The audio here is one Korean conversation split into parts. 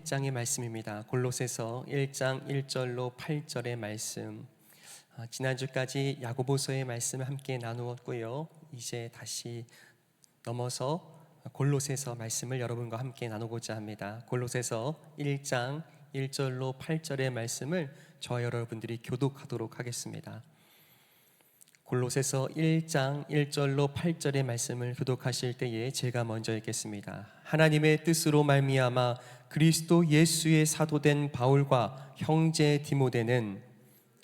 1장의 말씀입니다. 골로새서 1장 1절로 8절의 말씀. 지난주까지 야고보서의 말씀을 함께 나누었고요. 이제 다시 넘어서 골로새서 말씀을 여러분과 함께 나누고자 합니다. 골로새서 1장 1절로 8절의 말씀을 저와 여러분들이 교독하도록 하겠습니다. 골로새서 1장 1절로 8절의 말씀을 교독하실 때에 제가 먼저 읽겠습니다. 하나님의 뜻으로 말미암아 그리스도 예수의 사도된 바울과 형제 디모데는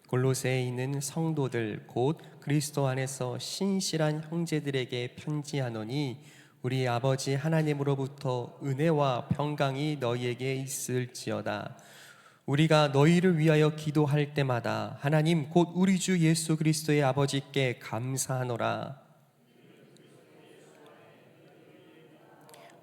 골로새에 있는 성도들 곧 그리스도 안에서 신실한 형제들에게 편지하노니 우리 아버지 하나님으로부터 은혜와 평강이 너희에게 있을지어다. 우리가 너희를 위하여 기도할 때마다 하나님 곧 우리 주 예수 그리스도의 아버지께 감사하노라.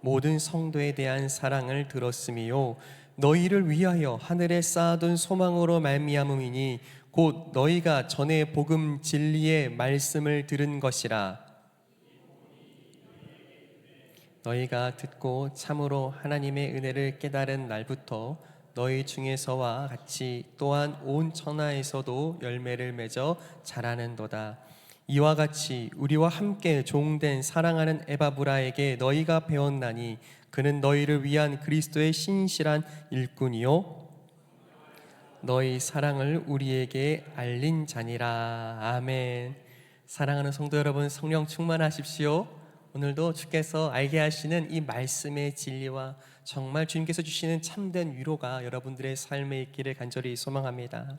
모든 성도에 대한 사랑을 들었으며 너희를 위하여 하늘에 쌓아둔 소망으로 말미암음이니 곧 너희가 전에 복음 진리의 말씀을 들은 것이라. 너희가 듣고 참으로 하나님의 은혜를 깨달은 날부터 너희 중에서와 같이 또한 온 천하에서도 열매를 맺어 자라는도다. 이와 같이 우리와 함께 종된 사랑하는 에바브라에게 너희가 배웠나니 그는 너희를 위한 그리스도의 신실한 일꾼이요 너희 사랑을 우리에게 알린 자니라. 아멘. 사랑하는 성도 여러분, 성령 충만하십시오. 오늘도 주께서 알게 하시는 이 말씀의 진리와 정말 주님께서 주시는 참된 위로가 여러분들의 삶에 있기를 간절히 소망합니다.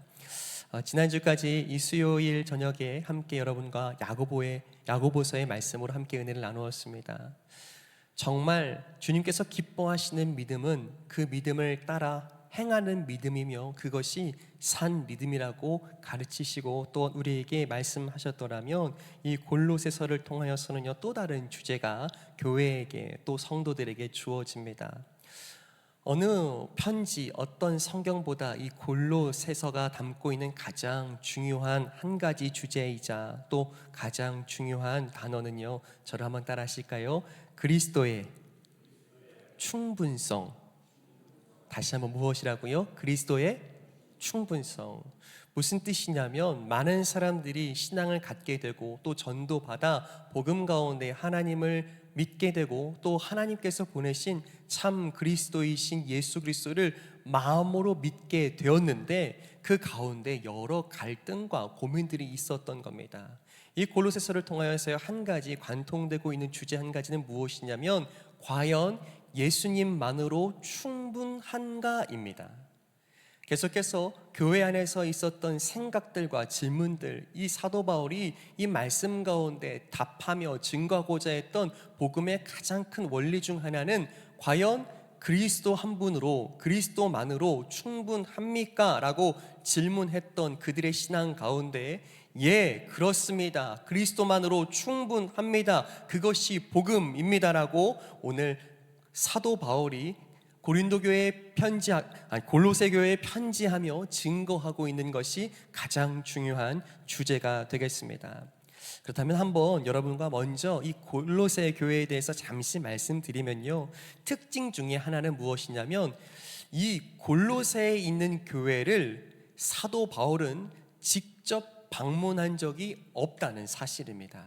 지난주까지 이 수요일 저녁에 함께 여러분과 야고보서의 말씀으로 함께 은혜를 나누었습니다. 정말 주님께서 기뻐하시는 믿음은 그 믿음을 따라 행하는 믿음이며 그것이 산 믿음이라고 가르치시고 또 우리에게 말씀하셨더라면 이 골로새서를 통하여서는요 또 다른 주제가 교회에게 또 성도들에게 주어집니다. 어느 편지 어떤 성경보다 이 골로새서가 담고 있는 가장 중요한 한 가지 주제이자 또 가장 중요한 단어는요, 저를 한번 따라 하실까요? 그리스도의 충분성. 다시 한번 무엇이라고요? 그리스도의 충분성. 무슨 뜻이냐면 많은 사람들이 신앙을 갖게 되고 또 전도받아 복음 가운데 하나님을 믿게 되고 또 하나님께서 보내신 참 그리스도이신 예수 그리스도를 마음으로 믿게 되었는데 그 가운데 여러 갈등과 고민들이 있었던 겁니다. 이 골로새서를 통하여서 한 가지 관통되고 있는 주제 한 가지는 무엇이냐면 과연 예수님만으로 충분한가입니다. 계속해서 교회 안에서 있었던 생각들과 질문들, 이 사도 바울이 이 말씀 가운데 답하며 증거하고자 했던 복음의 가장 큰 원리 중 하나는 과연 그리스도 한 분으로 그리스도만으로 충분합니까? 라고 질문했던 그들의 신앙 가운데 예, 그렇습니다. 그리스도만으로 충분합니다. 그것이 복음입니다. 라고 오늘 사도 바울이 골로새 교회에 편지하며 증거하고 있는 것이 가장 중요한 주제가 되겠습니다. 그렇다면 한번 여러분과 먼저 이 골로새 교회에 대해서 잠시 말씀드리면요, 특징 중에 하나는 무엇이냐면 이 골로새에 있는 교회를 사도 바울은 직접 방문한 적이 없다는 사실입니다.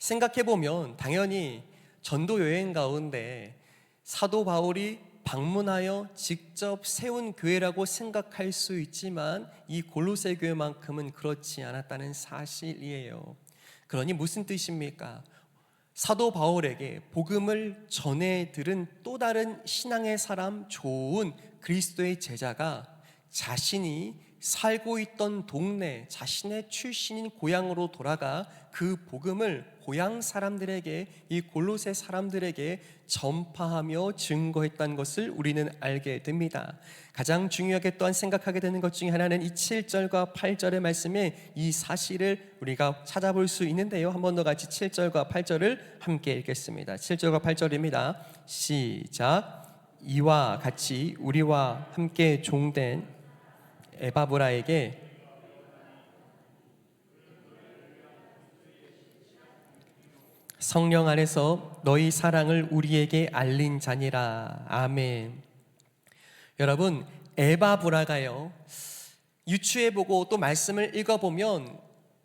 생각해보면 당연히 전도 여행 가운데 사도 바울이 방문하여 직접 세운 교회라고 생각할 수 있지만 이 골로새 교회만큼은 그렇지 않았다는 사실이에요. 그러니 무슨 뜻입니까? 사도 바울에게 복음을 전해 들은 또 다른 신앙의 사람, 좋은 그리스도의 제자가 자신이 살고 있던 동네, 자신의 출신인 고향으로 돌아가 그 복음을 고향 사람들에게, 이 골로새 사람들에게 전파하며 증거했다는 것을 우리는 알게 됩니다. 가장 중요하게 또한 생각하게 되는 것 중에 하나는 이 7절과 8절의 말씀에 이 사실을 우리가 찾아볼 수 있는데요, 한 번 더 같이 7절과 8절을 함께 읽겠습니다. 7절과 8절입니다. 시작. 이와 같이 우리와 함께 종된 에바브라에게 성령 안에서 너희 사랑을 우리에게 알린 자니라. 아멘. 여러분, 에바브라가요, 유추해보고 또 말씀을 읽어보면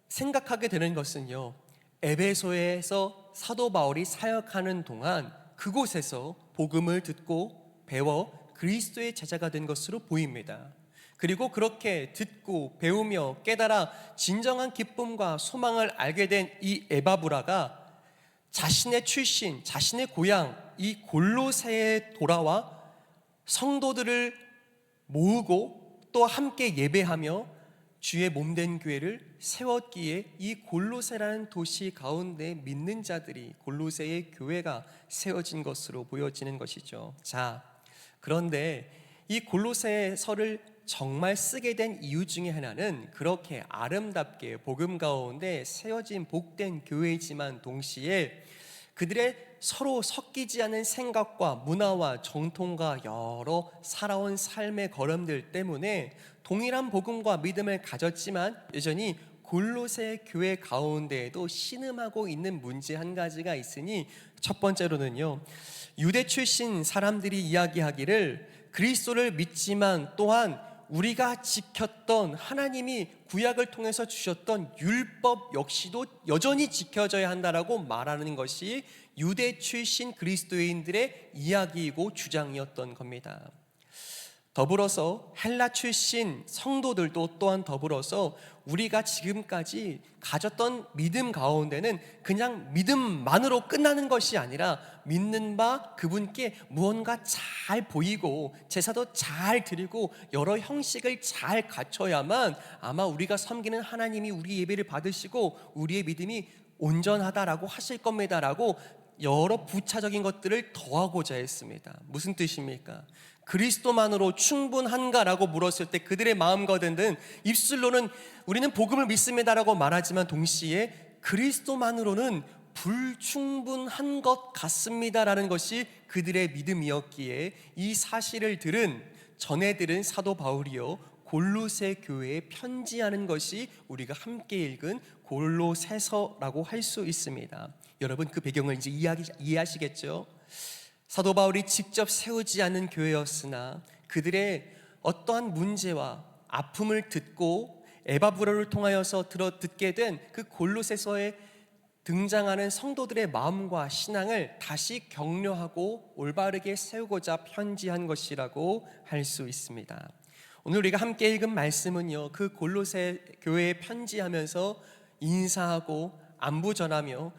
생각하게 되는 것은요, 에베소에서 사도 바울이 사역하는 동안 그곳에서 복음을 듣고 배워 그리스도의 제자가 된 것으로 보입니다. 그리고 그렇게 듣고 배우며 깨달아 진정한 기쁨과 소망을 알게 된 이 에바브라가 자신의 출신, 자신의 고향 이 골로새에 돌아와 성도들을 모으고 또 함께 예배하며 주의 몸된 교회를 세웠기에 이 골로새라는 도시 가운데 믿는 자들이, 골로새의 교회가 세워진 것으로 보여지는 것이죠. 자, 그런데 이 골로새서를 정말 쓰게 된 이유 중에 하나는 그렇게 아름답게 복음 가운데 세워진 복된 교회이지만 동시에 그들의 서로 섞이지 않은 생각과 문화와 정통과 여러 살아온 삶의 걸음들 때문에 동일한 복음과 믿음을 가졌지만 여전히 골로새 교회 가운데에도 신음하고 있는 문제 한 가지가 있으니, 첫 번째로는요, 유대 출신 사람들이 이야기하기를 그리스도를 믿지만 또한 우리가 지켰던 하나님이 구약을 통해서 주셨던 율법 역시도 여전히 지켜져야 한다라고 말하는 것이 유대 출신 그리스도인들의 이야기이고 주장이었던 겁니다. 더불어서 헬라 출신 성도들도 또한 더불어서 우리가 지금까지 가졌던 믿음 가운데는 그냥 믿음만으로 끝나는 것이 아니라 믿는 바 그분께 무언가 잘 보이고 제사도 잘 드리고 여러 형식을 잘 갖춰야만 아마 우리가 섬기는 하나님이 우리 예배를 받으시고 우리의 믿음이 온전하다라고 하실 겁니다라고 여러 부차적인 것들을 더하고자 했습니다. 무슨 뜻입니까? 그리스도만으로 충분한가라고 물었을 때 그들의 마음가운데는 입술로는 우리는 복음을 믿습니다라고 말하지만 동시에 그리스도만으로는 불충분한 것 같습니다라는 것이 그들의 믿음이었기에 이 사실을 전해 들은 사도 바울이요 골로새 교회에 편지하는 것이 우리가 함께 읽은 골로새서라고 할 수 있습니다. 여러분, 그 배경을 이제 이해하시겠죠? 사도 바울이 직접 세우지 않은 교회였으나 그들의 어떠한 문제와 아픔을 듣고 에바브라를 통하여서 듣게 된 그 골로새서에 등장하는 성도들의 마음과 신앙을 다시 격려하고 올바르게 세우고자 편지한 것이라고 할 수 있습니다. 오늘 우리가 함께 읽은 말씀은요, 그 골로새 교회에 편지하면서 인사하고 안부 전하며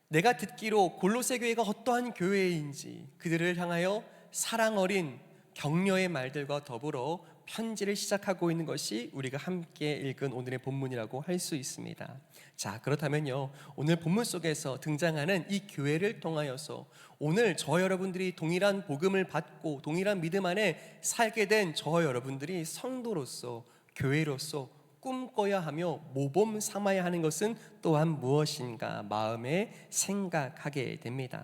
내가 듣기로 골로새 교회가 어떠한 교회인지 그들을 향하여 사랑 어린 격려의 말들과 더불어 편지를 시작하고 있는 것이 우리가 함께 읽은 오늘의 본문이라고 할 수 있습니다. 자, 그렇다면요, 오늘 본문 속에서 등장하는 이 교회를 통하여서 오늘 저 여러분들이 동일한 복음을 받고 동일한 믿음 안에 살게 된 저 여러분들이 성도로서 교회로서 꿈꿔야 하며 모범 삼아야 하는 것은 또한 무엇인가 마음에 생각하게 됩니다.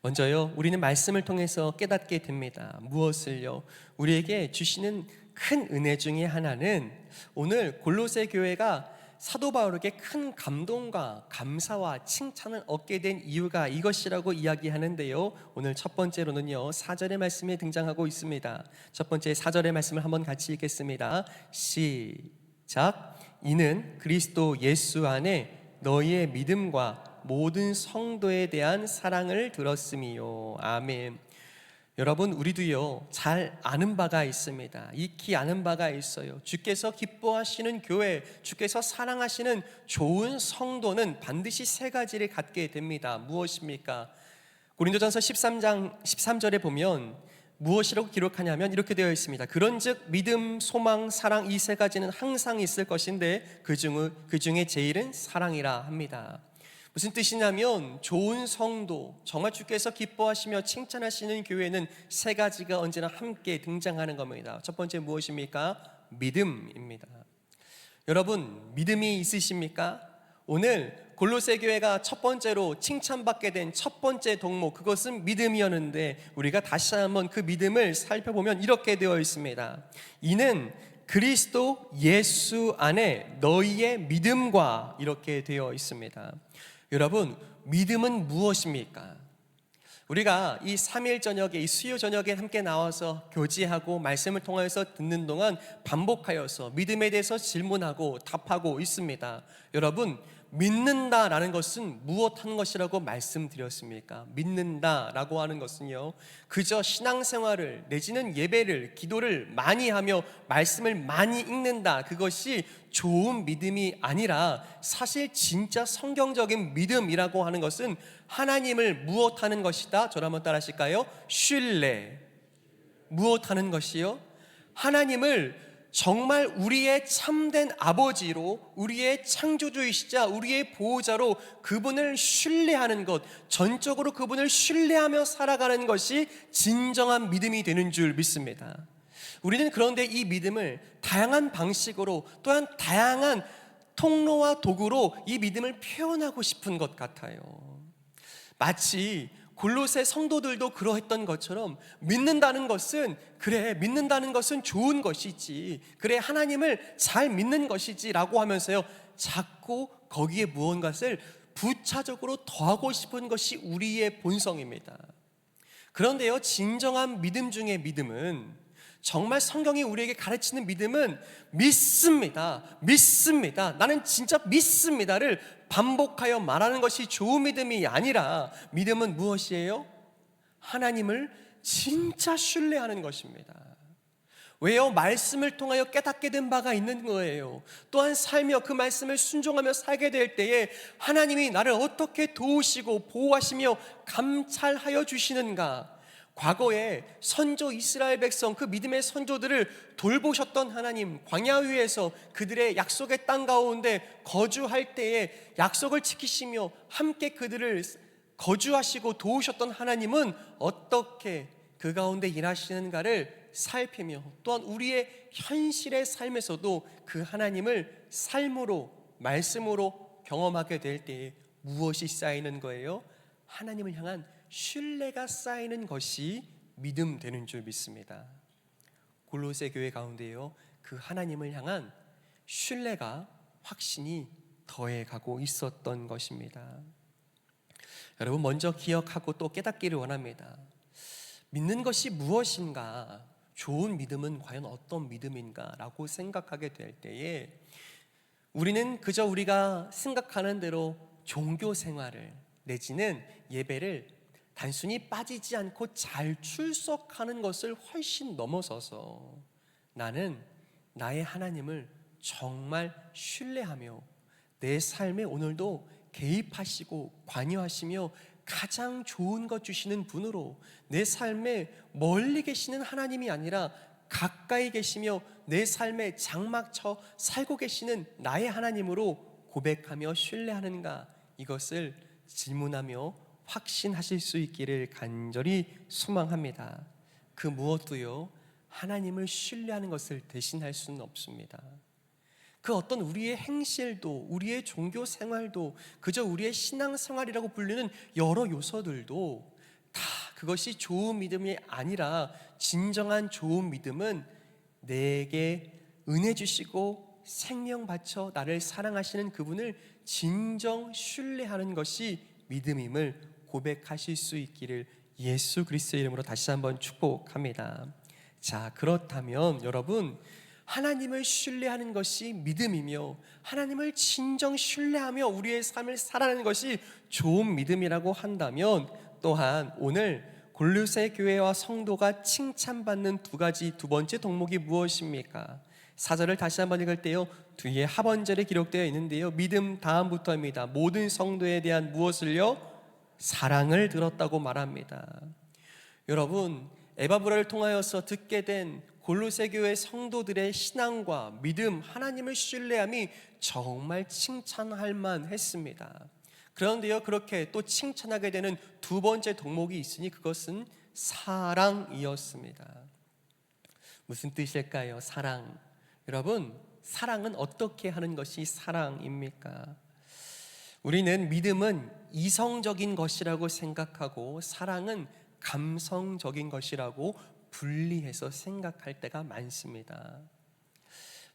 먼저요, 우리는 말씀을 통해서 깨닫게 됩니다. 무엇을요? 우리에게 주시는 큰 은혜 중에 하나는 오늘 골로새 교회가 사도 바울에게 큰 감동과 감사와 칭찬을 얻게 된 이유가 이것이라고 이야기하는데요, 오늘 첫 번째로는요 4절의 말씀에 등장하고 있습니다. 첫 번째 4절의 말씀을 한번 같이 읽겠습니다. 시작. 이는 그리스도 예수 안에 너희의 믿음과 모든 성도에 대한 사랑을 들었음이요. 아멘. 여러분, 우리도요 잘 아는 바가 있습니다. 익히 아는 바가 있어요. 주께서 기뻐하시는 교회, 주께서 사랑하시는 좋은 성도는 반드시 세 가지를 갖게 됩니다. 무엇입니까? 고린도전서 13장 13절에 보면 무엇이라고 기록하냐면 이렇게 되어 있습니다. 그런즉 믿음, 소망, 사랑 이 세 가지는 항상 있을 것인데 그 중에 제일은 사랑이라 합니다. 무슨 뜻이냐면 좋은 성도, 정말 주께서 기뻐하시며 칭찬하시는 교회는 세 가지가 언제나 함께 등장하는 겁니다. 첫 번째 무엇입니까? 믿음입니다. 여러분, 믿음이 있으십니까? 오늘 골로새 교회가 첫 번째로 칭찬받게 된 첫 번째 덕목, 그것은 믿음이었는데 우리가 다시 한번 그 믿음을 살펴보면 이렇게 되어 있습니다. 이는 그리스도 예수 안에 너희의 믿음과 이렇게 되어 있습니다. 여러분, 믿음은 무엇입니까? 우리가 이 3일 저녁에, 이 수요 저녁에 함께 나와서 교제하고 말씀을 통해서 듣는 동안 반복하여서 믿음에 대해서 질문하고 답하고 있습니다. 여러분, 믿는다라는 것은 무엇 하는 것이라고 말씀드렸습니까? 믿는다라고 하는 것은요, 그저 신앙생활을 내지는 예배를, 기도를 많이 하며 말씀을 많이 읽는다, 그것이 좋은 믿음이 아니라 사실 진짜 성경적인 믿음이라고 하는 것은 하나님을 무엇하는 것이다? 저를 한번 따라 하실까요? 신뢰. 무엇하는 것이요? 하나님을 정말 우리의 참된 아버지로, 우리의 창조주이시자 우리의 보호자로 그분을 신뢰하는 것, 전적으로 그분을 신뢰하며 살아가는 것이 진정한 믿음이 되는 줄 믿습니다. 우리는 그런데 이 믿음을 다양한 방식으로, 또한 다양한 통로와 도구로 이 믿음을 표현하고 싶은 것 같아요. 마치 골로새 성도들도 그러했던 것처럼, 믿는다는 것은, 그래, 믿는다는 것은 좋은 것이지, 그래, 하나님을 잘 믿는 것이지 라고 하면서요, 자꾸 거기에 무언가를 부차적으로 더하고 싶은 것이 우리의 본성입니다. 그런데요, 진정한 믿음 중에 믿음은, 정말 성경이 우리에게 가르치는 믿음은 믿습니다, 믿습니다, 나는 진짜 믿습니다를 반복하여 말하는 것이 좋은 믿음이 아니라, 믿음은 무엇이에요? 하나님을 진짜 신뢰하는 것입니다. 왜요? 말씀을 통하여 깨닫게 된 바가 있는 거예요. 또한 살며 그 말씀을 순종하며 살게 될 때에 하나님이 나를 어떻게 도우시고 보호하시며 감찰하여 주시는가, 과거에 선조 이스라엘 백성, 그 믿음의 선조들을 돌보셨던 하나님, 광야 위에서 그들의 약속의 땅 가운데 거주할 때에 약속을 지키시며 함께 그들을 거주하시고 도우셨던 하나님은 어떻게 그 가운데 일하시는가를 살피며, 또한 우리의 현실의 삶에서도 그 하나님을 삶으로, 말씀으로 경험하게 될 때에 무엇이 쌓이는 거예요? 하나님을 향한 신뢰가 쌓이는 것이 믿음 되는 줄 믿습니다. 골로새 교회 가운데요, 그 하나님을 향한 신뢰가 확신이 더해가고 있었던 것입니다. 여러분, 먼저 기억하고 또 깨닫기를 원합니다. 믿는 것이 무엇인가, 좋은 믿음은 과연 어떤 믿음인가 라고 생각하게 될 때에 우리는 그저 우리가 생각하는 대로 종교 생활을 내지는 예배를 단순히 빠지지 않고 잘 출석하는 것을 훨씬 넘어서서 나는 나의 하나님을 정말 신뢰하며 내 삶에 오늘도 개입하시고 관여하시며 가장 좋은 것 주시는 분으로, 내 삶에 멀리 계시는 하나님이 아니라 가까이 계시며 내 삶에 장막쳐 살고 계시는 나의 하나님으로 고백하며 신뢰하는가, 이것을 질문하며 확신하실 수 있기를 간절히 소망합니다. 그 무엇도요, 하나님을 신뢰하는 것을 대신할 수는 없습니다. 그 어떤 우리의 행실도, 우리의 종교 생활도, 그저 우리의 신앙 생활이라고 불리는 여러 요소들도 다 그것이 좋은 믿음이 아니라, 진정한 좋은 믿음은 내게 은혜 주시고 생명 바쳐 나를 사랑하시는 그분을 진정 신뢰하는 것이 믿음임을 고백하실 수 있기를 예수 그리스도의 이름으로 다시 한번 축복합니다. 자, 그렇다면 여러분, 하나님을 신뢰하는 것이 믿음이며 하나님을 진정 신뢰하며 우리의 삶을 살아가는 것이 좋은 믿음이라고 한다면, 또한 오늘 골로새 교회와 성도가 칭찬받는 두 번째 덕목이 무엇입니까? 4절을 다시 한번 읽을 때요, 뒤에 하번절에 기록되어 있는데요, 믿음 다음부터입니다. 모든 성도에 대한 무엇을요? 사랑을 들었다고 말합니다. 여러분, 에바브라를 통하여서 듣게 된 골로새 교회 성도들의 신앙과 믿음, 하나님을 신뢰함이 정말 칭찬할 만했습니다. 그런데요, 그렇게 또 칭찬하게 되는 두 번째 덕목이 있으니 그것은 사랑이었습니다. 무슨 뜻일까요? 사랑. 여러분, 사랑은 어떻게 하는 것이 사랑입니까? 우리는 믿음은 이성적인 것이라고 생각하고 사랑은 감성적인 것이라고 분리해서 생각할 때가 많습니다.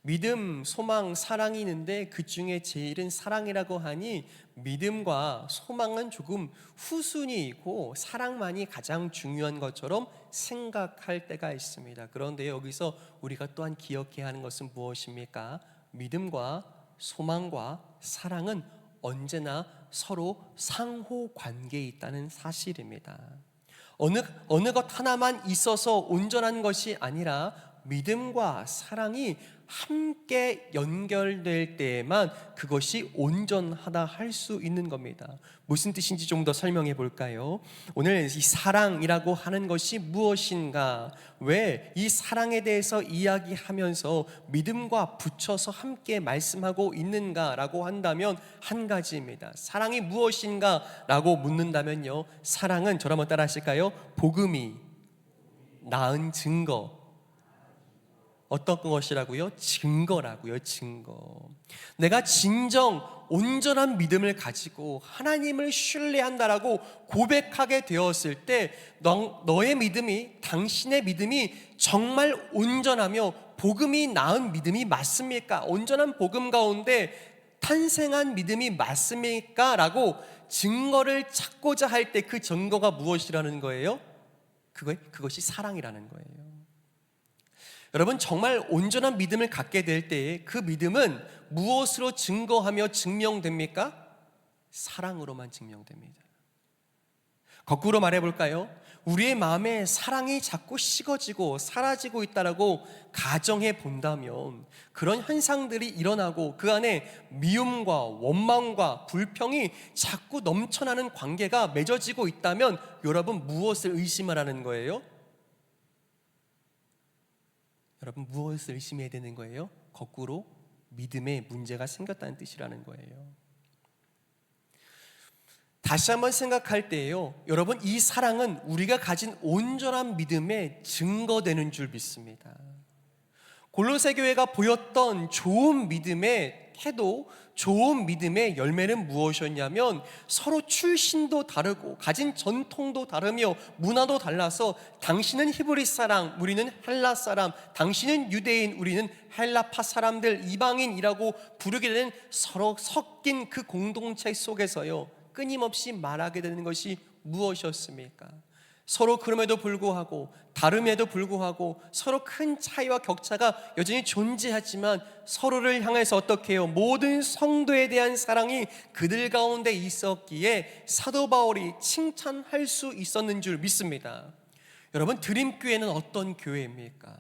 믿음, 소망, 사랑이 있는데 그 중에 제일은 사랑이라고 하니 믿음과 소망은 조금 후순위이고 사랑만이 가장 중요한 것처럼 생각할 때가 있습니다. 그런데 여기서 우리가 또한 기억해야 하는 것은 무엇입니까? 믿음과 소망과 사랑은 언제나 서로 상호 관계에 있다는 사실입니다. 어느 것 하나만 있어서 온전한 것이 아니라 믿음과 사랑이 함께 연결될 때에만 그것이 온전하다 할 수 있는 겁니다. 무슨 뜻인지 좀 더 설명해 볼까요? 오늘 이 사랑이라고 하는 것이 무엇인가? 왜 이 사랑에 대해서 이야기하면서 믿음과 붙여서 함께 말씀하고 있는가라고 한다면 한 가지입니다. 사랑이 무엇인가? 라고 묻는다면요, 사랑은 저를 한번 따라 하실까요? 복음이 낳은 증거. 어떤 것이라고요? 증거라고요. 증거. 내가 진정 온전한 믿음을 가지고 하나님을 신뢰한다라고 고백하게 되었을 때 너의 믿음이, 당신의 믿음이 정말 온전하며 복음이 낳은 믿음이 맞습니까? 온전한 복음 가운데 탄생한 믿음이 맞습니까? 라고 증거를 찾고자 할 때 그 증거가 무엇이라는 거예요? 그것이 사랑이라는 거예요. 여러분, 정말 온전한 믿음을 갖게 될 때에 그 믿음은 무엇으로 증거하며 증명됩니까? 사랑으로만 증명됩니다. 거꾸로 말해볼까요? 우리의 마음에 사랑이 자꾸 식어지고 사라지고 있다라고 가정해 본다면, 그런 현상들이 일어나고 그 안에 미움과 원망과 불평이 자꾸 넘쳐나는 관계가 맺어지고 있다면 여러분, 무엇을 의심하라는 거예요? 여러분, 무엇을 의심해야 되는 거예요? 거꾸로 믿음에 문제가 생겼다는 뜻이라는 거예요. 다시 한번 생각할 때에요, 여러분, 이 사랑은 우리가 가진 온전한 믿음의 증거되는 줄 믿습니다. 골로새 교회가 보였던 좋은 믿음의 태도, 좋은 믿음의 열매는 무엇이었냐면 서로 출신도 다르고 가진 전통도 다르며 문화도 달라서 당신은 히브리 사람, 우리는 헬라 사람, 당신은 유대인, 우리는 헬라파 사람들, 이방인이라고 부르게 되는 서로 섞인 그 공동체 속에서요, 끊임없이 말하게 되는 것이 무엇이었습니까? 서로 그럼에도 불구하고, 다름에도 불구하고 서로 큰 차이와 격차가 여전히 존재하지만 서로를 향해서 어떻게 해요? 모든 성도에 대한 사랑이 그들 가운데 있었기에 사도 바울이 칭찬할 수 있었는 줄 믿습니다. 여러분, 드림교회는 어떤 교회입니까?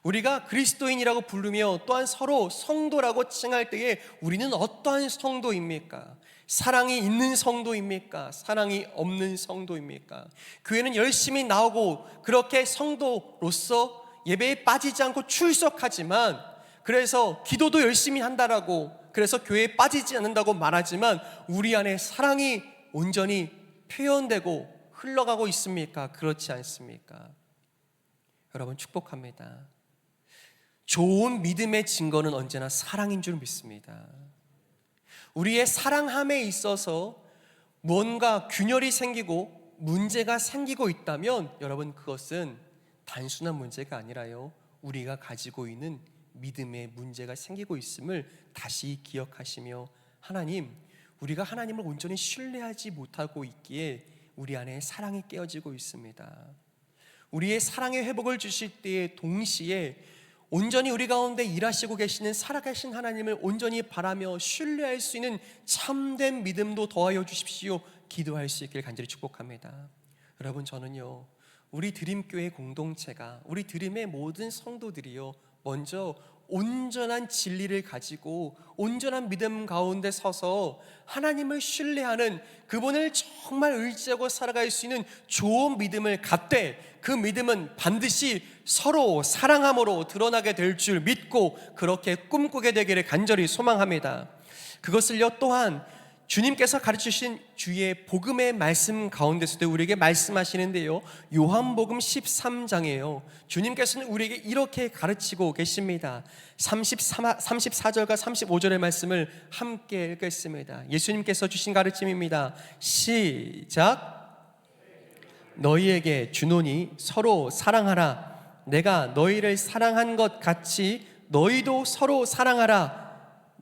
우리가 그리스도인이라고 부르며 또한 서로 성도라고 칭할 때에 우리는 어떠한 성도입니까? 사랑이 있는 성도입니까? 사랑이 없는 성도입니까? 교회는 열심히 나오고 그렇게 성도로서 예배에 빠지지 않고 출석하지만, 그래서 기도도 열심히 한다라고, 그래서 교회에 빠지지 않는다고 말하지만 우리 안에 사랑이 온전히 표현되고 흘러가고 있습니까? 그렇지 않습니까? 여러분, 축복합니다. 좋은 믿음의 증거는 언제나 사랑인 줄 믿습니다. 우리의 사랑함에 있어서 무언가 균열이 생기고 문제가 생기고 있다면 여러분, 그것은 단순한 문제가 아니라요, 우리가 가지고 있는 믿음에 문제가 생기고 있음을 다시 기억하시며, 하나님, 우리가 하나님을 온전히 신뢰하지 못하고 있기에 우리 안에 사랑이 깨어지고 있습니다. 우리의 사랑의 회복을 주실 때에 동시에 온전히 우리 가운데 일하시고 계시는 살아계신 하나님을 온전히 바라며 신뢰할 수 있는 참된 믿음도 더하여 주십시오. 기도할 수 있길 간절히 축복합니다. 여러분, 저는요, 우리 드림교회 공동체가, 우리 드림의 모든 성도들이요, 먼저 온전한 진리를 가지고 온전한 믿음 가운데 서서 하나님을 신뢰하는, 그분을 정말 의지하고 살아갈 수 있는 좋은 믿음을 갖되, 그 믿음은 반드시 서로 사랑함으로 드러나게 될 줄 믿고 그렇게 꿈꾸게 되기를 간절히 소망합니다. 그것을요, 또한 주님께서 가르치신 주의 복음의 말씀 가운데서도 우리에게 말씀하시는데요, 요한복음 13장이에요. 주님께서는 우리에게 이렇게 가르치고 계십니다. 34절과 35절의 말씀을 함께 읽겠습니다. 예수님께서 주신 가르침입니다. 시작. 너희에게 주노니 서로 사랑하라. 내가 너희를 사랑한 것 같이 너희도 서로 사랑하라.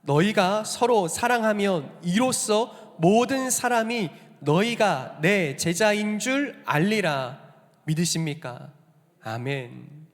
너희가 서로 사랑하면 이로써 모든 사람이 너희가 내 제자인 줄 알리라. 믿으십니까? 아멘.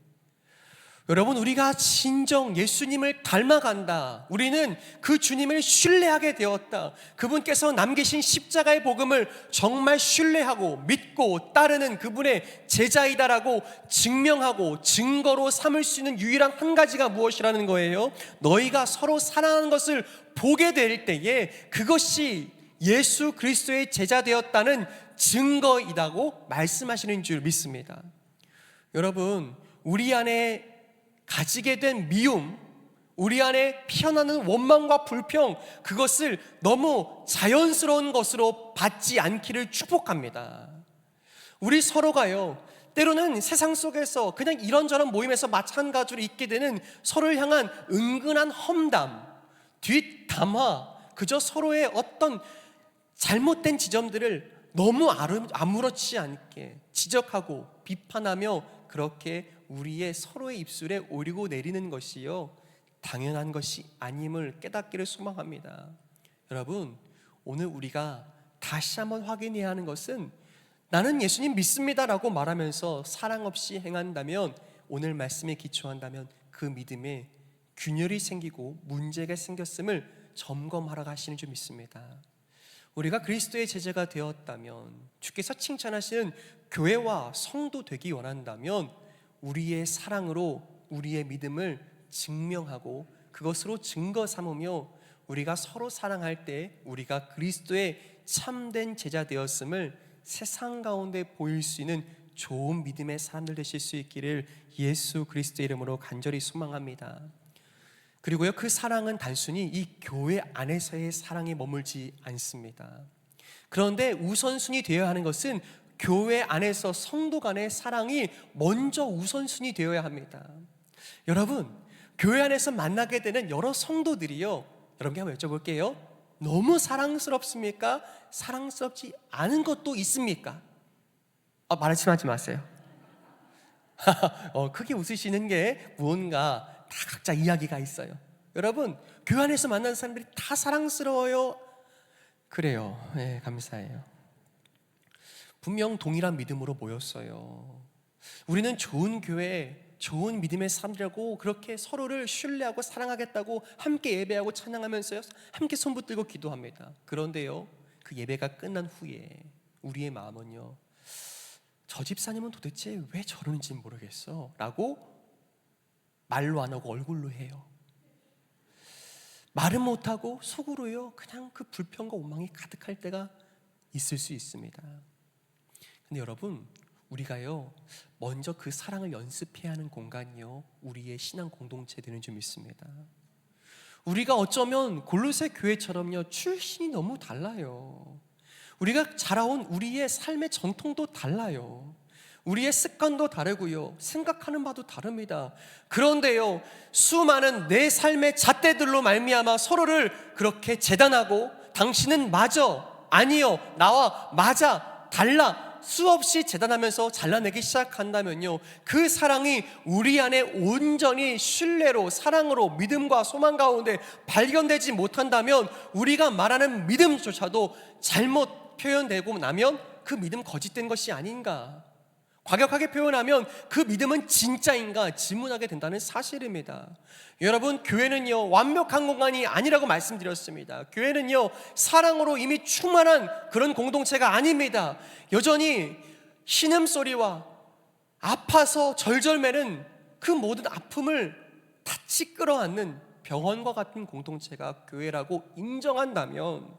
여러분, 우리가 진정 예수님을 닮아간다. 우리는 그 주님을 신뢰하게 되었다. 그분께서 남기신 십자가의 복음을 정말 신뢰하고 믿고 따르는 그분의 제자이다라고 증명하고 증거로 삼을 수 있는 유일한 한 가지가 무엇이라는 거예요? 너희가 서로 사랑하는 것을 보게 될 때에 그것이 예수 그리스도의 제자 되었다는 증거이다고 말씀하시는 줄 믿습니다. 여러분, 우리 안에 가지게 된 미움, 우리 안에 피어나는 원망과 불평, 그것을 너무 자연스러운 것으로 받지 않기를 축복합니다. 우리 서로가요, 때로는 세상 속에서 그냥 이런저런 모임에서 마찬가지로 있게 되는 서로를 향한 은근한 험담, 뒷담화, 그저 서로의 어떤 잘못된 지점들을 너무 아무렇지 않게 지적하고 비판하며 그렇게 우리의 서로의 입술에 오르고 내리는 것이요, 당연한 것이 아님을 깨닫기를 소망합니다. 여러분, 오늘 우리가 다시 한번 확인해야 하는 것은 나는 예수님 믿습니다라고 말하면서 사랑 없이 행한다면, 오늘 말씀에 기초한다면 그 믿음에 균열이 생기고 문제가 생겼음을 점검하러 가시는 줄 믿습니다. 우리가 그리스도의 제자가 되었다면, 주께서 칭찬하시는 교회와 성도 되기 원한다면 우리의 사랑으로 우리의 믿음을 증명하고 그것으로 증거 삼으며 우리가 서로 사랑할 때 우리가 그리스도의 참된 제자 되었음을 세상 가운데 보일 수 있는 좋은 믿음의 사람들 되실 수 있기를 예수 그리스도의 이름으로 간절히 소망합니다. 그리고요, 그 사랑은 단순히 이 교회 안에서의 사랑에 머물지 않습니다. 그런데 우선순위 되어야 하는 것은 교회 안에서 성도 간의 사랑이 먼저 우선순위 되어야 합니다. 여러분, 교회 안에서 만나게 되는 여러 성도들이요, 여러분께 한번 여쭤볼게요. 너무 사랑스럽습니까? 사랑스럽지 않은 것도 있습니까? 말씀하지 마세요. 크게 웃으시는 게 무언가 다 각자 이야기가 있어요. 여러분, 교회 안에서 만나는 사람들이 다 사랑스러워요? 그래요. 네, 감사해요. 분명 동일한 믿음으로 모였어요. 우리는 좋은 교회, 좋은 믿음의 사람들하고 그렇게 서로를 신뢰하고 사랑하겠다고 함께 예배하고 찬양하면서요, 함께 손 붙들고 기도합니다. 그런데요, 그 예배가 끝난 후에 우리의 마음은요, 저 집사님은 도대체 왜 저러는지 모르겠어 라고 말로 안 하고 얼굴로 해요. 말은 못하고 속으로요, 그냥 그 불평과 원망이 가득할 때가 있을 수 있습니다. 근데 여러분, 우리가요, 먼저 그 사랑을 연습해야 하는 공간이요, 우리의 신앙 공동체 되는 줄 믿습니다. 우리가 어쩌면 골로새 교회처럼요, 출신이 너무 달라요. 우리가 자라온 우리의 삶의 전통도 달라요. 우리의 습관도 다르고요, 생각하는 바도 다릅니다. 그런데요, 수많은 내 삶의 잣대들로 말미암아 서로를 그렇게 재단하고, 당신은 맞아, 아니요, 나와 맞아, 달라, 수없이 재단하면서 잘라내기 시작한다면요, 그 사랑이 우리 안에 온전히 신뢰로, 사랑으로, 믿음과 소망 가운데 발견되지 못한다면 우리가 말하는 믿음조차도 잘못 표현되고 나면 그 믿음 거짓된 것이 아닌가, 과격하게 표현하면 그 믿음은 진짜인가 질문하게 된다는 사실입니다. 여러분, 교회는요, 완벽한 공간이 아니라고 말씀드렸습니다. 교회는요, 사랑으로 이미 충만한 그런 공동체가 아닙니다. 여전히 신음소리와 아파서 절절매는 그 모든 아픔을 탓이 끌어안는 병원과 같은 공동체가 교회라고 인정한다면,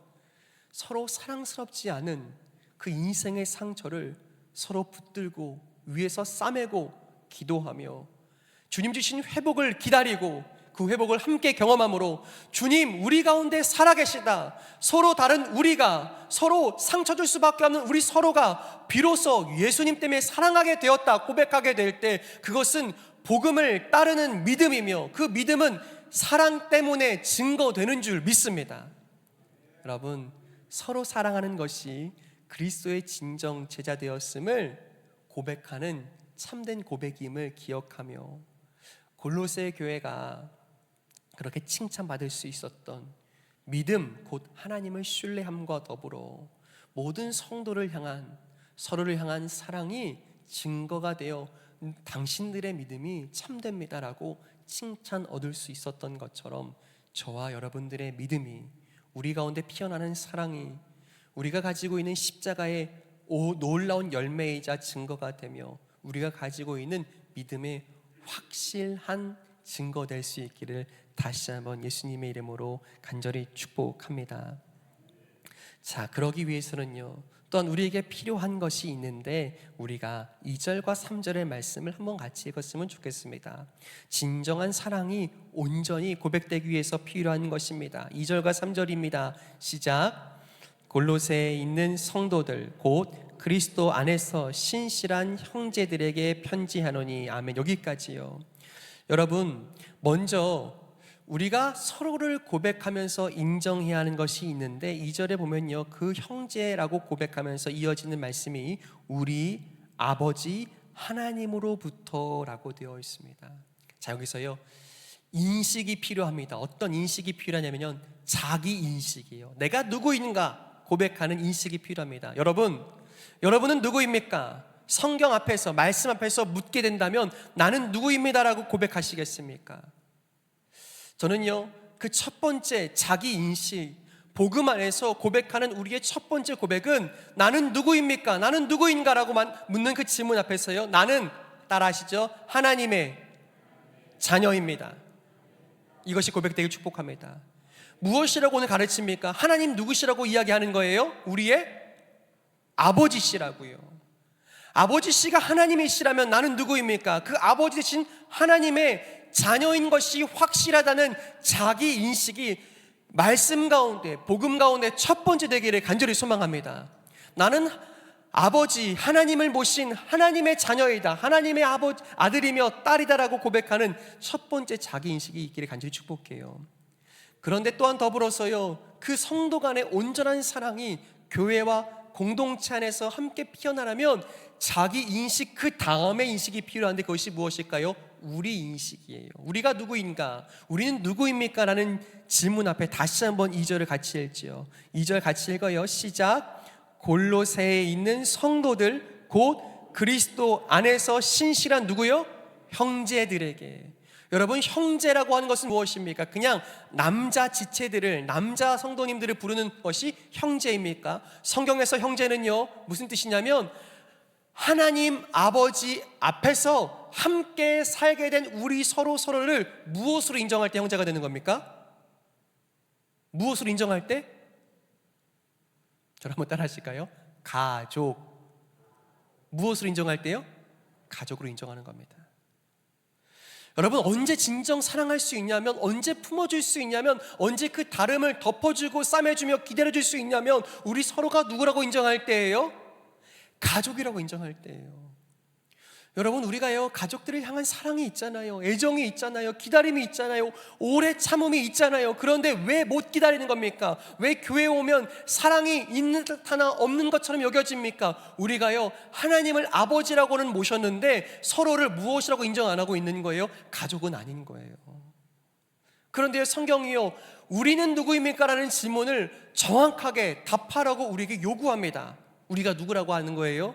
서로 사랑스럽지 않은 그 인생의 상처를 서로 붙들고 위에서 싸매고 기도하며 주님 주신 회복을 기다리고 그 회복을 함께 경험함으로, 주님 우리 가운데 살아계시다, 서로 다른 우리가, 서로 상처 줄 수밖에 없는 우리 서로가 비로소 예수님 때문에 사랑하게 되었다 고백하게 될 때, 그것은 복음을 따르는 믿음이며 그 믿음은 사랑 때문에 증거되는 줄 믿습니다. 여러분, 서로 사랑하는 것이 그리스도의 진정 제자 되었음을 고백하는 참된 고백임을 기억하며, 골로새 교회가 그렇게 칭찬받을 수 있었던 믿음, 곧 하나님을 신뢰함과 더불어 모든 성도를 향한, 서로를 향한 사랑이 증거가 되어 당신들의 믿음이 참됩니다라고 칭찬 얻을 수 있었던 것처럼 저와 여러분들의 믿음이, 우리 가운데 피어나는 사랑이 우리가 가지고 있는 십자가의 놀라운 열매이자 증거가 되며 우리가 가지고 있는 믿음의 확실한 증거될 수 있기를 다시 한번 예수님의 이름으로 간절히 축복합니다. 자, 그러기 위해서는요, 또한 우리에게 필요한 것이 있는데 우리가 2절과 3절의 말씀을 한번 같이 읽었으면 좋겠습니다. 진정한 사랑이 온전히 고백되기 위해서 필요한 것입니다. 2절과 3절입니다. 시작. 골로새에 있는 성도들 곧 그리스도 안에서 신실한 형제들에게 편지하노니. 아멘. 여기까지요. 여러분, 먼저 우리가 서로를 고백하면서 인정해야 하는 것이 있는데 2절에 보면요, 그 형제라고 고백하면서 이어지는 말씀이 우리 아버지 하나님으로부터 라고 되어 있습니다. 자, 여기서요 인식이 필요합니다. 어떤 인식이 필요하냐면요, 자기 인식이에요. 내가 누구인가 고백하는 인식이 필요합니다. 여러분은 누구입니까? 성경 앞에서, 말씀 앞에서 묻게 된다면 나는 누구입니다라고 고백하시겠습니까? 저는요, 그 첫 번째 자기 인식, 복음 안에서 고백하는 우리의 첫 번째 고백은 나는 누구입니까? 나는 누구인가라고 묻는 그 질문 앞에서요, 나는, 따라하시죠, 하나님의 자녀입니다. 이것이 고백되길 축복합니다. 무엇이라고 오늘 가르칩니까? 하나님 누구시라고 이야기하는 거예요? 우리의 아버지시라고요. 아버지시가 하나님이시라면 나는 누구입니까? 그 아버지 되신 하나님의 자녀인 것이 확실하다는 자기 인식이 말씀 가운데, 복음 가운데 첫 번째 되기를 간절히 소망합니다. 나는 아버지 하나님을 모신 하나님의 자녀이다, 하나님의 아들이며 딸이다라고 고백하는 첫 번째 자기 인식이 있기를 간절히 축복해요. 그런데 또한 더불어서요, 그 성도 간의 온전한 사랑이 교회와 공동체 안에서 함께 피어나려면 자기 인식 그 다음의 인식이 필요한데 그것이 무엇일까요? 우리 인식이에요. 우리가 누구인가? 우리는 누구입니까? 라는 질문 앞에 다시 한번 2절을 같이 읽지요. 2절 같이 읽어요. 시작. 골로새에 있는 성도들 곧 그리스도 안에서 신실한 누구요? 형제들에게. 여러분, 형제라고 하는 것은 무엇입니까? 그냥 남자 지체들을, 남자 성도님들을 부르는 것이 형제입니까? 성경에서 형제는요, 무슨 뜻이냐면 하나님 아버지 앞에서 함께 살게 된 우리 서로를 무엇으로 인정할 때 형제가 되는 겁니까? 무엇으로 인정할 때? 저를 한번 따라 하실까요? 가족. 무엇으로 인정할 때요? 가족으로 인정하는 겁니다. 여러분, 언제 진정 사랑할 수 있냐면, 언제 품어줄 수 있냐면, 언제 그 다름을 덮어주고 싸매주며 기다려줄 수 있냐면 우리 서로가 누구라고 인정할 때예요? 가족이라고 인정할 때예요. 여러분, 우리가요 가족들을 향한 사랑이 있잖아요, 애정이 있잖아요, 기다림이 있잖아요, 오래 참음이 있잖아요. 그런데 왜 못 기다리는 겁니까? 왜 교회에 오면 사랑이 있는 듯 하나 없는 것처럼 여겨집니까? 우리가요 하나님을 아버지라고는 모셨는데 서로를 무엇이라고 인정 안 하고 있는 거예요? 가족은 아닌 거예요. 그런데 성경이요, 우리는 누구입니까? 라는 질문을 정확하게 답하라고 우리에게 요구합니다. 우리가 누구라고 하는 거예요?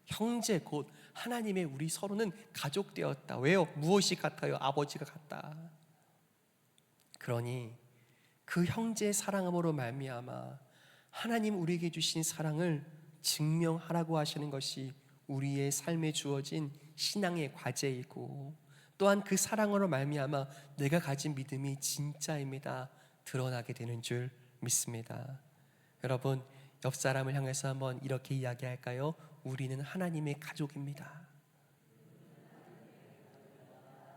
형제, 곧 하나님의 우리 서로는 가족 되었다. 왜요? 무엇이 같아요? 아버지가 같다. 그러니 그 형제의 사랑함으로 말미암아 하나님 우리에게 주신 사랑을 증명하라고 하시는 것이 우리의 삶에 주어진 신앙의 과제이고, 또한 그 사랑으로 말미암아 내가 가진 믿음이 진짜입니다 드러나게 되는 줄 믿습니다. 여러분, 옆 사람을 향해서 한번 이렇게 이야기할까요? 우리는 하나님의 가족입니다.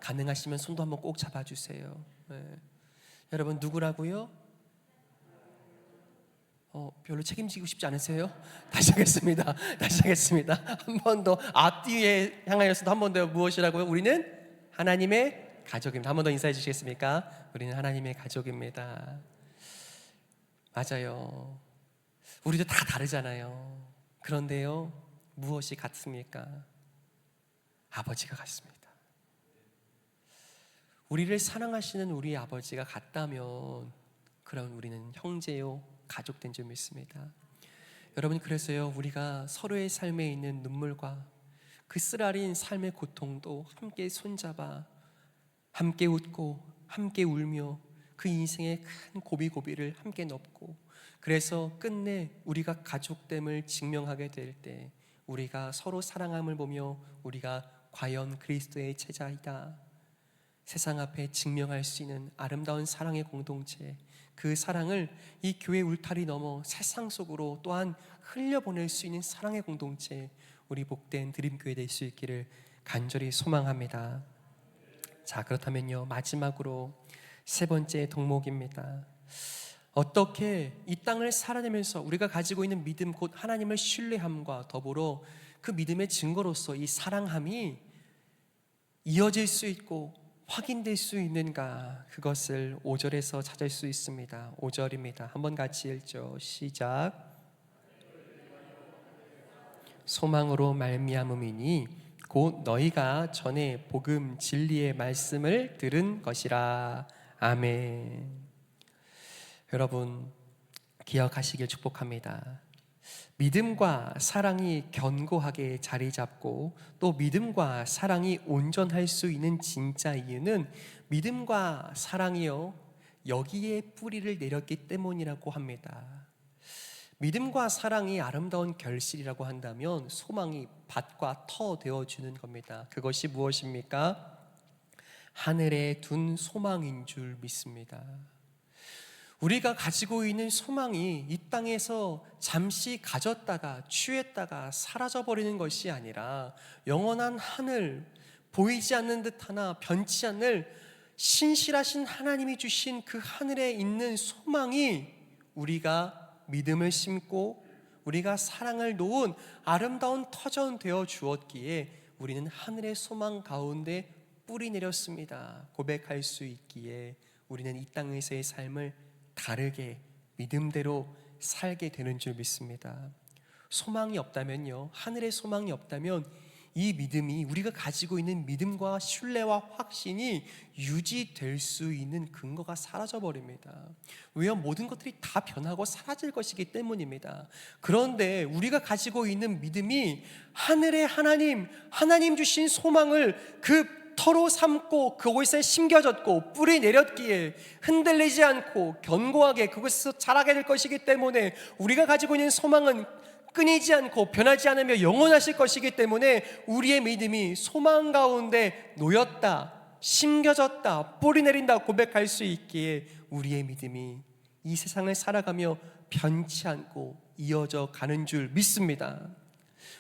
가능하시면 손도 한번 꼭 잡아주세요. 네. 여러분, 누구라고요? 별로 책임지고 싶지 않으세요? 다시 하겠습니다. 한 번 더, 앞뒤에 향하여서도 한 번 더. 무엇이라고요? 우리는 하나님의 가족입니다. 한 번 더 인사해 주시겠습니까? 우리는 하나님의 가족입니다. 맞아요. 우리도 다 다르잖아요. 그런데요, 무엇이 같습니까? 아버지가 같습니다. 우리를 사랑하시는 우리 아버지가 같다면 그럼 우리는 형제요 가족된 줄 믿습니다. 여러분, 그래서요, 우리가 서로의 삶에 있는 눈물과 그 쓰라린 삶의 고통도 함께 손잡아 함께 웃고 함께 울며 그 인생의 큰 고비고비를 함께 넘고, 그래서 끝내 우리가 가족됨을 증명하게 될 때 우리가 서로 사랑함을 보며 우리가 과연 그리스도의 제자이다, 세상 앞에 증명할 수 있는 아름다운 사랑의 공동체, 그 사랑을 이 교회 울타리 넘어 세상 속으로 또한 흘려보낼 수 있는 사랑의 공동체, 우리 복된 드림교회 될 수 있기를 간절히 소망합니다. 자, 그렇다면요, 마지막으로 세 번째 덕목입니다. 어떻게 이 땅을 살아내면서 우리가 가지고 있는 믿음, 곧 하나님을 신뢰함과 더불어 그 믿음의 증거로서 이 사랑함이 이어질 수 있고 확인될 수 있는가, 그것을 5절에서 찾을 수 있습니다. 5절입니다. 한번 같이 읽죠. 시작. 소망으로 말미암음이니 곧 너희가 전에 복음 진리의 말씀을 들은 것이라. 아멘. 여러분, 기억하시길 축복합니다. 믿음과 사랑이 견고하게 자리 잡고 또 믿음과 사랑이 온전할 수 있는 진짜 이유는 믿음과 사랑이요, 여기에 뿌리를 내렸기 때문이라고 합니다. 믿음과 사랑이 아름다운 결실이라고 한다면 소망이 밭과 터 되어주는 겁니다. 그것이 무엇입니까? 하늘에 둔 소망인 줄 믿습니다. 우리가 가지고 있는 소망이 이 땅에서 잠시 가졌다가 취했다가 사라져버리는 것이 아니라 영원한 하늘, 보이지 않는 듯 하나 변치 않을 신실하신 하나님이 주신 그 하늘에 있는 소망이 우리가 믿음을 심고 우리가 사랑을 놓은 아름다운 터전 되어 주었기에 우리는 하늘의 소망 가운데 뿌리 내렸습니다. 고백할 수 있기에 우리는 이 땅에서의 삶을 다르게 믿음대로 살게 되는 줄 믿습니다. 소망이 없다면요, 하늘의 소망이 없다면 이 믿음이, 우리가 가지고 있는 믿음과 신뢰와 확신이 유지될 수 있는 근거가 사라져버립니다. 왜요? 모든 것들이 다 변하고 사라질 것이기 때문입니다. 그런데 우리가 가지고 있는 믿음이 하늘의 하나님 주신 소망을 그 터로 삼고 그곳에 심겨졌고 뿌리 내렸기에 흔들리지 않고 견고하게 그곳에서 자라게 될 것이기 때문에 우리가 가지고 있는 소망은 끊이지 않고 변하지 않으며 영원하실 것이기 때문에 우리의 믿음이 소망 가운데 놓였다, 심겨졌다, 뿌리 내린다 고백할 수 있기에 우리의 믿음이 이 세상을 살아가며 변치 않고 이어져 가는 줄 믿습니다.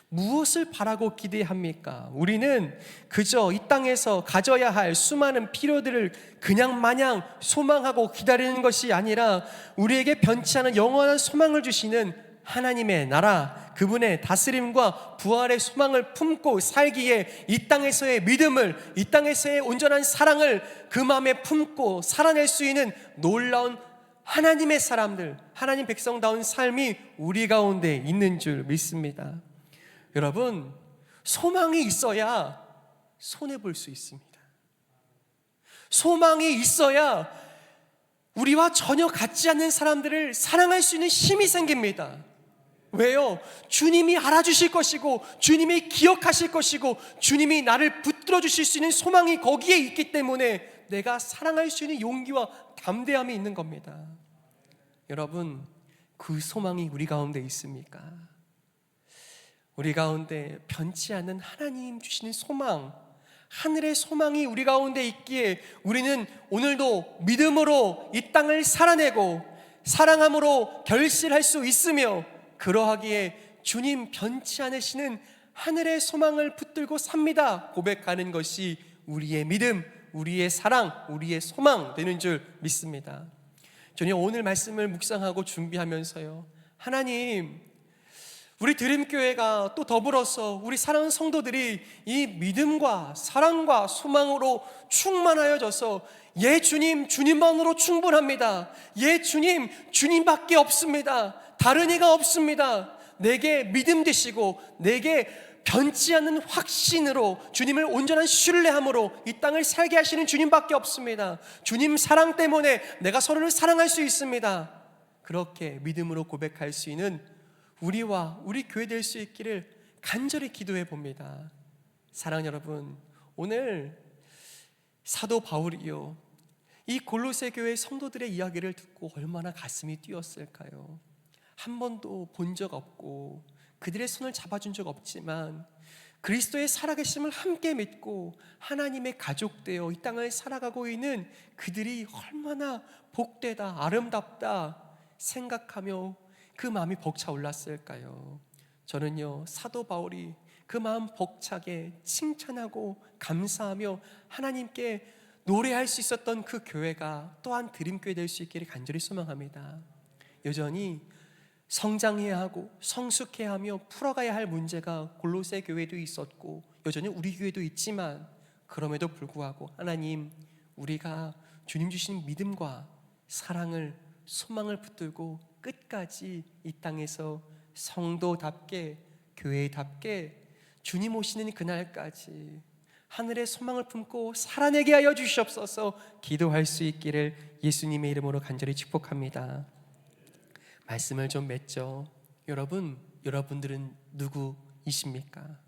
무엇을 바라고 기대합니까? 우리는 그저 이 땅에서 가져야 할 수많은 필요들을 그냥 마냥 소망하고 기다리는 것이 아니라 우리에게 변치 않은 영원한 소망을 주시는 하나님의 나라, 그분의 다스림과 부활의 소망을 품고 살기에 이 땅에서의 믿음을, 이 땅에서의 온전한 사랑을 그 마음에 품고 살아낼 수 있는 놀라운 하나님의 사람들, 하나님 백성다운 삶이 우리 가운데 있는 줄 믿습니다. 여러분, 소망이 있어야 손해볼 수 있습니다. 소망이 있어야 우리와 전혀 같지 않는 사람들을 사랑할 수 있는 힘이 생깁니다. 왜요? 주님이 알아주실 것이고 주님이 기억하실 것이고 주님이 나를 붙들어 주실 수 있는 소망이 거기에 있기 때문에 내가 사랑할 수 있는 용기와 담대함이 있는 겁니다. 여러분, 그 소망이 우리 가운데 있습니까? 우리 가운데 변치 않는 하나님 주시는 소망, 하늘의 소망이 우리 가운데 있기에 우리는 오늘도 믿음으로 이 땅을 살아내고 사랑함으로 결실할 수 있으며, 그러하기에 주님 변치 않으시는 하늘의 소망을 붙들고 삽니다 고백하는 것이 우리의 믿음, 우리의 사랑, 우리의 소망 되는 줄 믿습니다. 저는 오늘 말씀을 묵상하고 준비하면서요, 하나님, 우리 드림교회가 또 더불어서 우리 사랑하는 성도들이 이 믿음과 사랑과 소망으로 충만하여져서 예 주님, 주님만으로 충분합니다. 예 주님, 주님밖에 없습니다. 다른 이가 없습니다. 내게 믿음 되시고 내게 변치 않는 확신으로, 주님을 온전한 신뢰함으로 이 땅을 살게 하시는 주님밖에 없습니다. 주님 사랑 때문에 내가 서로를 사랑할 수 있습니다. 그렇게 믿음으로 고백할 수 있는 우리와 우리 교회 될 수 있기를 간절히 기도해 봅니다. 사랑하는 여러분, 오늘 사도 바울이요, 이 골로새 교회 성도들의 이야기를 듣고 얼마나 가슴이 뛰었을까요? 한 번도 본 적 없고 그들의 손을 잡아준 적 없지만 그리스도의 살아계심을 함께 믿고 하나님의 가족 되어 이 땅을 살아가고 있는 그들이 얼마나 복되다, 아름답다 생각하며 그 마음이 벅차올랐을까요? 저는요, 사도 바울이 그 마음 벅차게 칭찬하고 감사하며 하나님께 노래할 수 있었던 그 교회가 또한 드림교회 될 수 있기를 간절히 소망합니다. 여전히 성장해야 하고 성숙해야 하며 풀어가야 할 문제가 골로새 교회도 있었고 여전히 우리 교회도 있지만, 그럼에도 불구하고 하나님, 우리가 주님 주신 믿음과 사랑을, 소망을 붙들고 끝까지 이 땅에서 성도답게, 교회답게 주님 오시는 그날까지 하늘의 소망을 품고 살아내게 하여 주시옵소서. 기도할 수 있기를 예수님의 이름으로 간절히 축복합니다. 말씀을 좀 맺죠. 여러분들은 누구이십니까?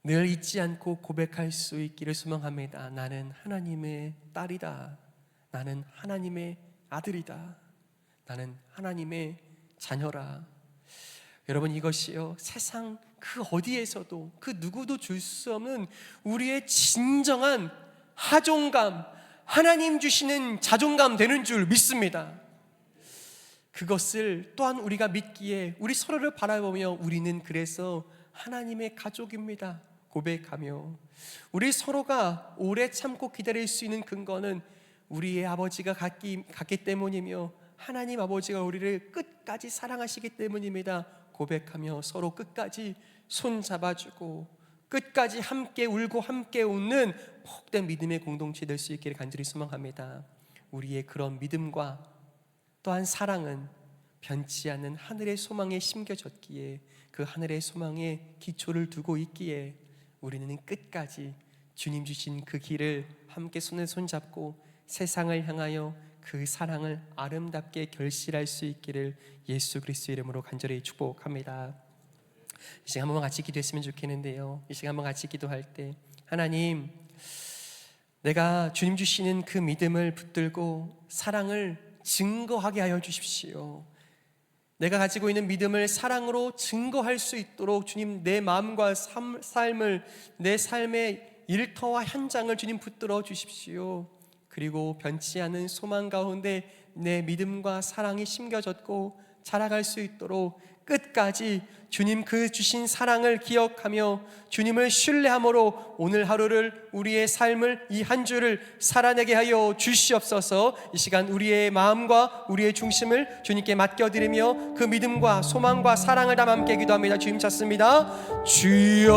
늘 잊지 않고 고백할 수 있기를 소망합니다. 나는 하나님의 딸이다. 나는 하나님의 아들이다. 나는 하나님의 자녀라. 여러분, 이것이요, 세상 그 어디에서도 그 누구도 줄 수 없는 우리의 진정한 하종감, 하나님 주시는 자존감 되는 줄 믿습니다. 그것을 또한 우리가 믿기에 우리 서로를 바라보며 우리는 그래서 하나님의 가족입니다 고백하며, 우리 서로가 오래 참고 기다릴 수 있는 근거는 우리의 아버지가 같기 때문이며 하나님 아버지가 우리를 끝까지 사랑하시기 때문입니다 고백하며 서로 끝까지 손 잡아주고 끝까지 함께 울고 함께 웃는 복된 믿음의 공동체 될 수 있기를 간절히 소망합니다. 우리의 그런 믿음과 또한 사랑은 변치 않는 하늘의 소망에 심겨졌기에, 그 하늘의 소망에 기초를 두고 있기에 우리는 끝까지 주님 주신 그 길을 함께 손에 손잡고 세상을 향하여 그 사랑을 아름답게 결실할 수 있기를 예수 그리스도 이름으로 간절히 축복합니다. 이 시간 한번 같이 기도했으면 좋겠는데요, 이 시간 한번 같이 기도할 때, 하나님, 내가 주님 주시는 그 믿음을 붙들고 사랑을 증거하게 하여 주십시오. 내가 가지고 있는 믿음을 사랑으로 증거할 수 있도록 주님, 내 마음과 삶을, 내 삶의 일터와 현장을 주님 붙들어 주십시오. 그리고 변치 않은 소망 가운데 내 믿음과 사랑이 심겨졌고 자라갈 수 있도록 끝까지 주님 그 주신 사랑을 기억하며 주님을 신뢰함으로 오늘 하루를, 우리의 삶을, 이 한 주를 살아내게 하여 주시옵소서. 이 시간 우리의 마음과 우리의 중심을 주님께 맡겨드리며 그 믿음과 소망과 사랑을 담아 함께 기도합니다. 주님 찾습니다. 주여,